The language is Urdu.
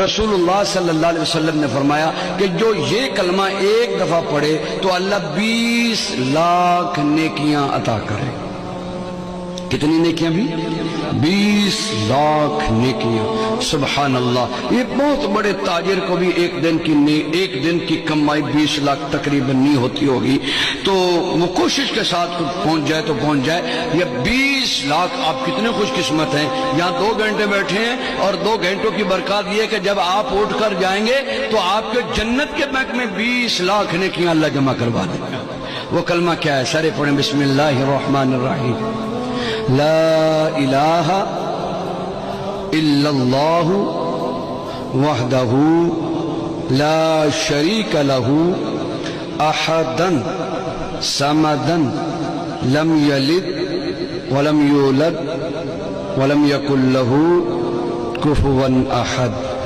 رسول اللہ صلی اللہ علیہ وسلم نے فرمایا کہ جو یہ کلمہ ایک دفعہ پڑھے تو اللہ 20 لاکھ نیکیاں عطا کرے۔ کتنی نیکیاں بھی؟ 20 لاکھ نیکیاں۔ سبحان اللہ، یہ بہت بڑے تاجر کو بھی ایک دن کی کمائی 20 لاکھ تقریباً نہیں ہوتی ہوگی، تو وہ کوشش کے ساتھ پہنچ جائے تو پہنچ جائے۔ یہ 20 لاکھ، آپ کتنے خوش قسمت ہیں، یہاں 2 گھنٹے بیٹھے ہیں اور 2 گھنٹوں کی برکات یہ کہ جب آپ اٹھ کر جائیں گے تو آپ کے جنت کے بینک میں 20 لاکھ نیکیاں اللہ جمع کروا دیں گے۔ وہ کلمہ کیا ہے؟ سارے پڑھیں، بسم اللہ الرحمن الرحیم، لا الہ الا اللہ وحدہ لا شریک لہ احدا صمدا لم یلد ولم یولد ولم یکن لہ کفوا احد۔